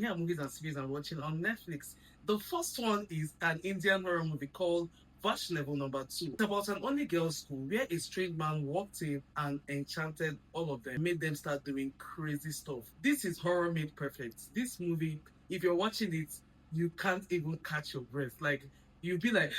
Yeah, movies and series I'm watching on Netflix. The first one is an Indian horror movie called Vash Level Number Two. It's about an only girls' school where a strange man walked in and enchanted all of them, made them start doing crazy stuff. This is horror made perfect. This movie, if you're watching it, you can't even catch your breath. Like you'll be like,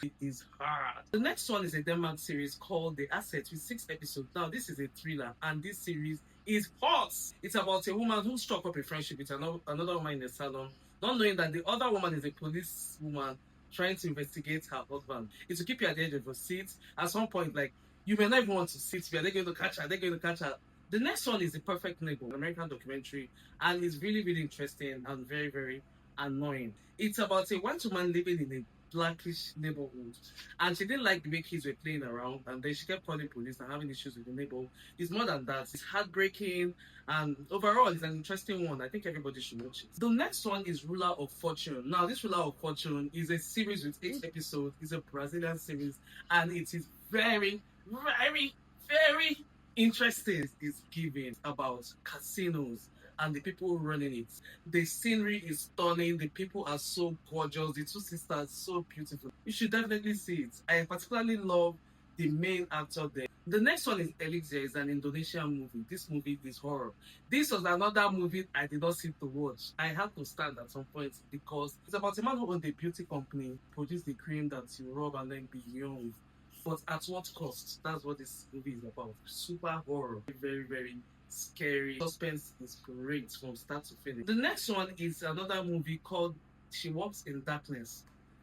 it is hard. The next one is a Denmark series called The Asset with 6 episodes. Now, this is a thriller, and this series is hot. It's about a woman who struck up a friendship with another woman in a salon, not knowing that the other woman is a police woman trying to investigate her husband. It will keep you at the edge of your seat. At some point, like, you may not even want to sit here. They're going to catch her. They're going to catch her. The next one is The Perfect Neighbor, an American documentary, and it's really, really interesting and very, very annoying. It's about a white woman living in a blackish neighborhood, and she didn't like the way kids were playing around, and then she kept calling police and having issues with the neighbor. It's more than that. It's heartbreaking, and overall, it's an interesting one. I think everybody should watch it. The next one is Ruler of Fortune. Now, this Ruler of Fortune is a series with 8 episodes. It's a Brazilian series, and it is very, very, very interesting. It's giving about casinos and the people running it. The scenery is stunning. The people are so gorgeous. The two sisters so beautiful. You should definitely see it. I particularly love the main actor there. The next one is Elixir. It's an Indonesian movie. This movie is horror. This was another movie I did not sit to watch. I had to stand at some point because it's about a man who owned a beauty company, produced the cream that you rub and then be young. But at what cost? That's what this movie is about. Super horror. Very, very scary. Suspense is great from start to finish. The next one is another movie called She Walks in Darkness.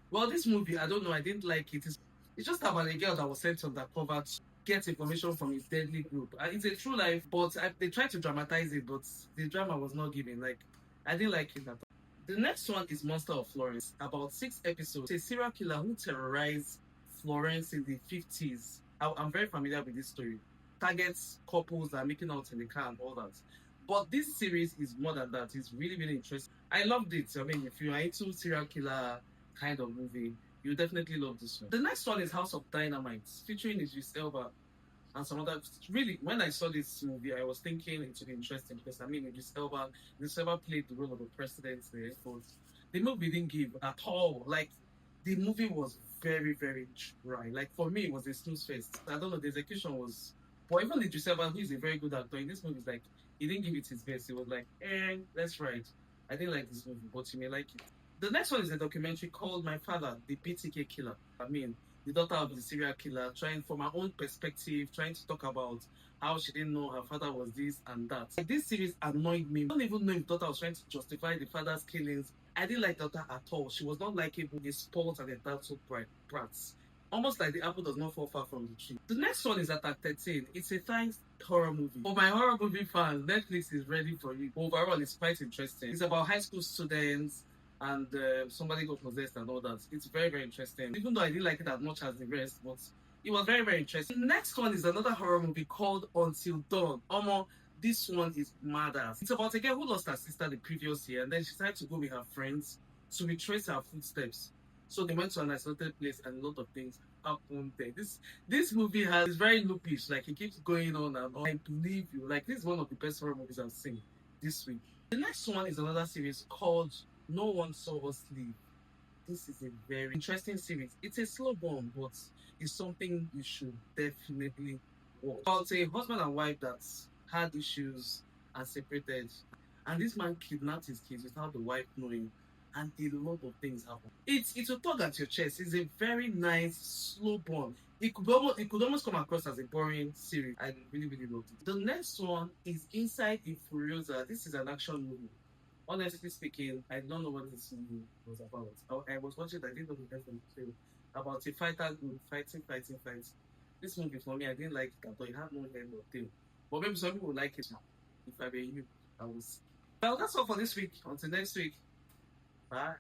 Well, this movie, I don't know, I didn't like it. It's just about a girl that was sent undercover to get information from his deadly group. And it's a true life, but they tried to dramatize it, but the drama was not given. Like, I didn't like it at all. The next one is Monster of Florence, about 6 episodes. It's a serial killer who terrorized Florence in the 50s. I'm very familiar with this story. Targets couples that are making out in the car and all that. But this series is more than that. It's really, really interesting. I loved it. I mean, if you are into serial killer kind of movie, you definitely love this one. The next one is House of Dynamite, featuring Idris Elba and some other. Really, when I saw this movie, I was thinking it would be interesting because I mean, Idris Elba played the role of the president there, but the movie didn't give at all. Like, the movie was very, very dry. Like, for me, it was a snooze fest. I don't know, the execution was. But even Idris Elba, who is a very good actor, in this movie, is like, he didn't give it his best. He was like, that's right. I didn't like this movie, but you may like it. The next one is a documentary called My Father, the BTK Killer. I mean, the daughter of the serial killer, trying from her own perspective, trying to talk about how she didn't know her father was this and that. Like, this series annoyed me. I don't even know if daughter was trying to justify the father's killings. I didn't like daughter at all. She was not likable. The spoiled and entitled brats. Almost like the apple does not fall far from the tree. The next one is Attack 13. It's a science horror movie. For my horror movie fans, Netflix is ready for you. Overall, it's quite interesting. It's about high school students and somebody got possessed and all that. It's very, very interesting. Even though I didn't like it as much as the rest, but it was very, very interesting. The next one is another horror movie called Until Dawn. This one is madass. It's about a girl who lost her sister the previous year and then she decided to go with her friends to retrace her footsteps. So they went to an isolated place and a lot of things happened there. This movie is very loopish, like it keeps going on and on. I believe you. Like, this is one of the best horror movies I've seen this week. The next one is another series called No One Saw Us Leave. This is a very interesting series. It's a slow burn, but it's something you should definitely watch. About a husband and wife that had issues and separated, and this man kidnapped his kids without the wife knowing, and a lot of things happen. It's a tug at your chest. It's a very nice slow burn. It could almost come across as a boring series. I really, really loved it. The next one is Inside the Furiosa. This is an action movie. Honestly speaking, I don't know what this movie was about. I was watching, I didn't know the rest of the film. About a fighter group fighting. This movie, for me, I didn't like it at all. It had no end or tail. But maybe some people like it. If I were you, I would. Well, that's all for this week. Until next week. Bye.